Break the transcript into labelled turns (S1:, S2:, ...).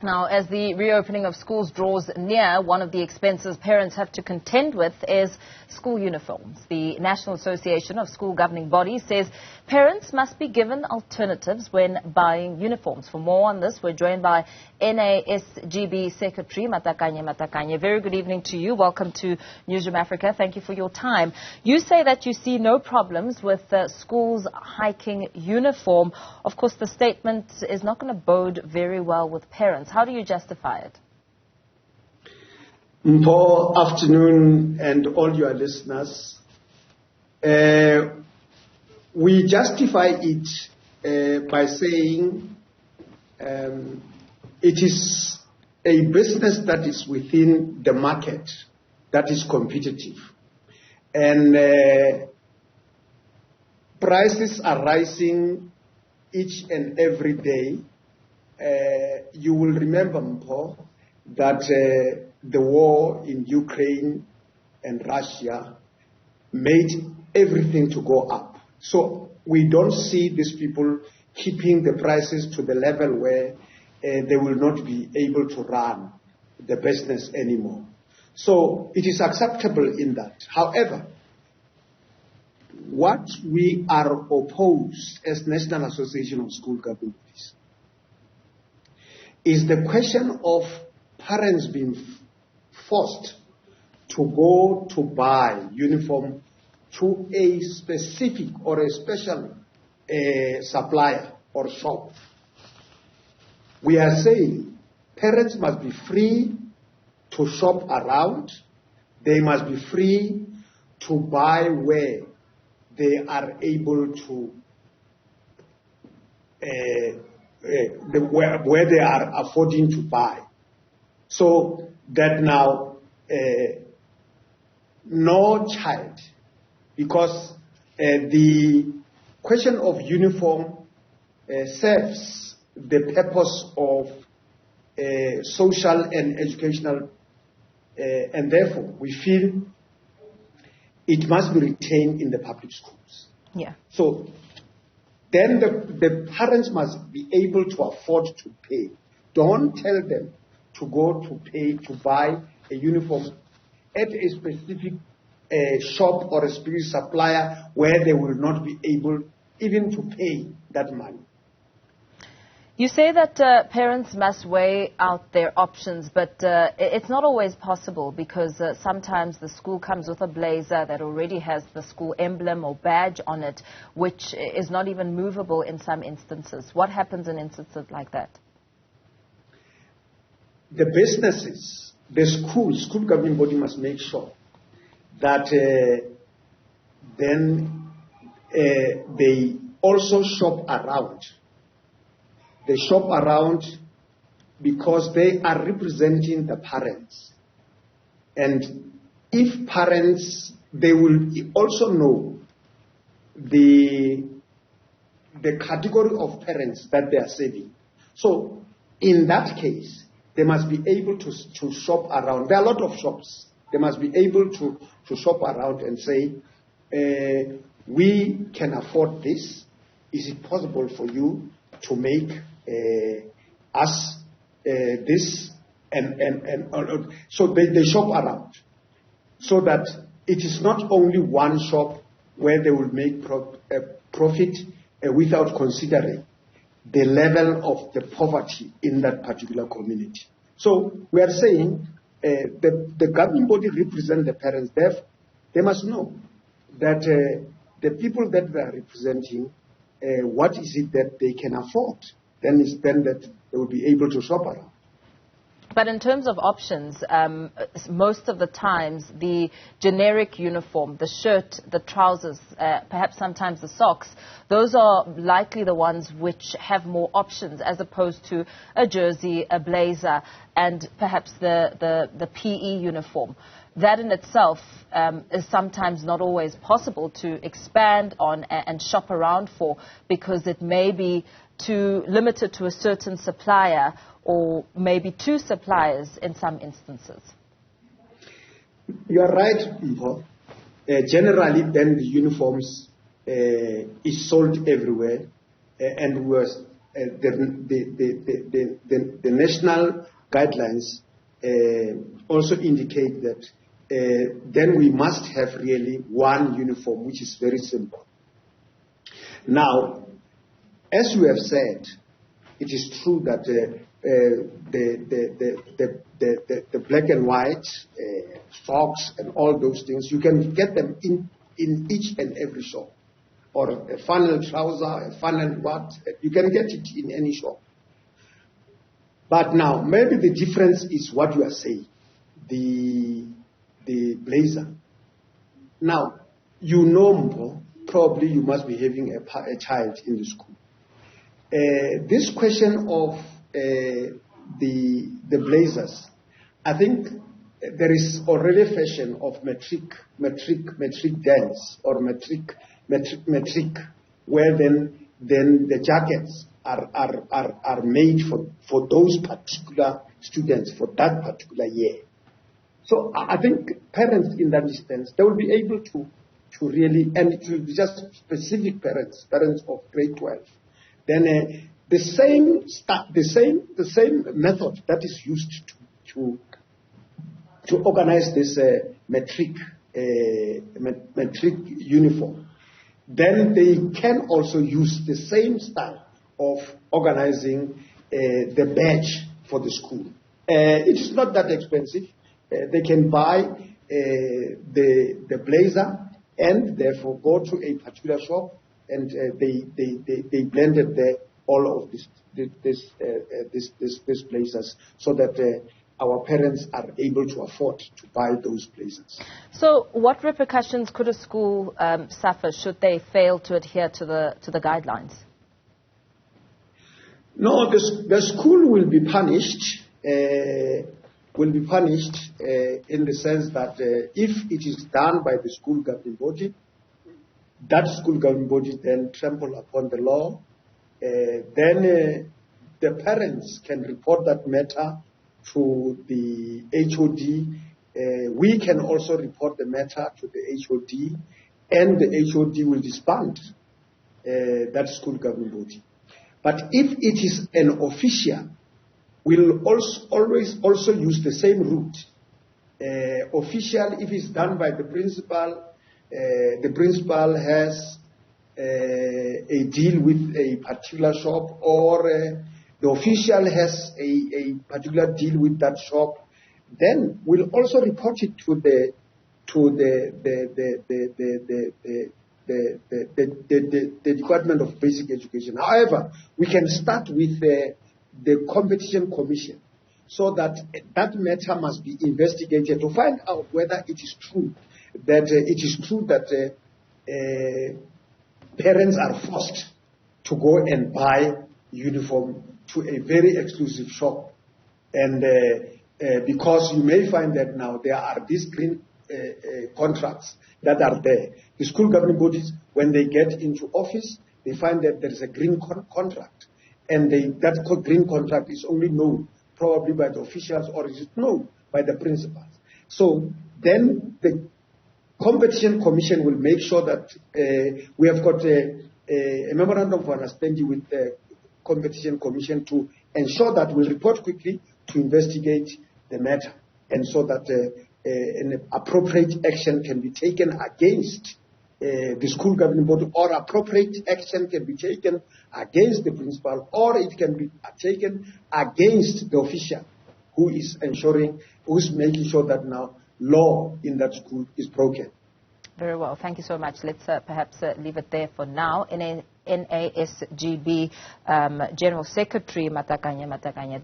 S1: Now, as the reopening of schools draws near, one of the expenses parents have to contend with is school uniforms. The National Association of School Governing Bodies says parents must be given alternatives when buying uniforms. For more on this, we're joined by NASGB Secretary Matakanye Matakanye. Very good evening to you. Welcome to Newzroom Afrika. Thank you for your time. You say that you see no problems with schools hiking uniform. Of course, the statement is not going to bode very well with parents. How do you justify it?
S2: Good afternoon, and all your listeners. We justify it by saying it is a business that is within the market that is competitive. And prices are rising each and every day. You will remember, Mpho, that the war in Ukraine and Russia made everything to go up. So we don't see these people keeping the prices to the level where they will not be able to run the business anymore. So it is acceptable in that. However, what we are opposed as National Association of School Governing Bodies is the question of parents being forced to go to buy uniform to a specific or a special supplier or shop. We are saying parents must be free to shop around. They must be free to buy where they are able to where they are affording to buy. So that now no child, because the question of uniform serves the purpose of social and educational, and therefore we feel it must be retained in the public schools.
S1: Yeah.
S2: So then the parents must be able to afford to pay. Don't tell them to go to pay to buy a uniform at a specific shop or a specific supplier where they will not be able even to pay that money.
S1: You say that parents must weigh out their options, but it's not always possible because sometimes the school comes with a blazer that already has the school emblem or badge on it, which is not even movable in some instances. What happens in instances like that?
S2: The businesses, the school governing body must make sure that then they also shop around. They shop around because they are representing the parents. And if parents, they will also know the category of parents that they are serving. So in that case, they must be able to shop around. There are a lot of shops. They must be able to shop around and say, we can afford this. Is it possible for you to make us this? And so they shop around. So that it is not only one shop where they will make profit without considering the level of the poverty in that particular community. So we are saying the governing body represents the parents. Therefore, they must know that the people that they are representing, what is it that they can afford? Then that they will be able to shop around.
S1: But in terms of options, most of the times the generic uniform, the shirt, the trousers, perhaps sometimes the socks, those are likely the ones which have more options as opposed to a jersey, a blazer, and perhaps the PE uniform. That in itself is sometimes not always possible to expand on and shop around for because it may be too limited to a certain supplier or maybe two suppliers in some instances.
S2: You are right, Mpho. Generally, then the uniforms is sold everywhere, and we were the national guidelines also indicate that then we must have really one uniform, which is very simple. Now, as you have said, it is true that the black and white socks and all those things, you can get them in each and every shop. Or a funnel trouser, a funnel what, you can get it in any shop. But now, maybe the difference is what you are saying, the blazer. Now, you know, probably you must be having a child in the school. This question of the blazers, I think there is already a fashion of metric dance or metric, where then the jackets are made for those particular students for that particular year. So I think parents in that instance, they will be able to really, and it will be just specific parents of grade 12. Then the same method that is used to organize this metric uniform, then they can also use the same style of organizing the badge for the school. It is not that expensive. They can buy the blazer and therefore go to a particular shop and they blended all of these blazers so that our parents are able to afford to buy those blazers.
S1: So what repercussions could a school suffer should they fail to adhere to the guidelines?
S2: No, the school will be punished. In the sense that if it is done by the school governing body, that school governing body then trample upon the law. Then the parents can report that matter to the HOD. We can also report the matter to the HOD, and the HOD will disband that school governing body. But if it is an official, we'll always also use the same route. Official, if it's done by the principal has a deal with a particular shop, or the official has a particular deal with that shop, then we'll also report it to the Department of Basic Education. However, we can start with the Competition Commission, so that matter must be investigated to find out whether it is true that parents are forced to go and buy uniform to a very exclusive shop, and because you may find that now there are these green contracts that are there. The school governing bodies, when they get into office, they find that there is a green contract, and that green contract is only known probably by the officials, or is known by the principals. So then the Competition Commission will make sure that we have got a memorandum of understanding with the Competition Commission to ensure that we'll report quickly to investigate the matter, and so that an appropriate action can be taken against the school governing body, or appropriate action can be taken against the principal, or it can be taken against the official who is making sure that now law in that school is broken.
S1: Very well. Thank you so much. Let's perhaps leave it there for now. NASGB General Secretary Matakanye Matakanye.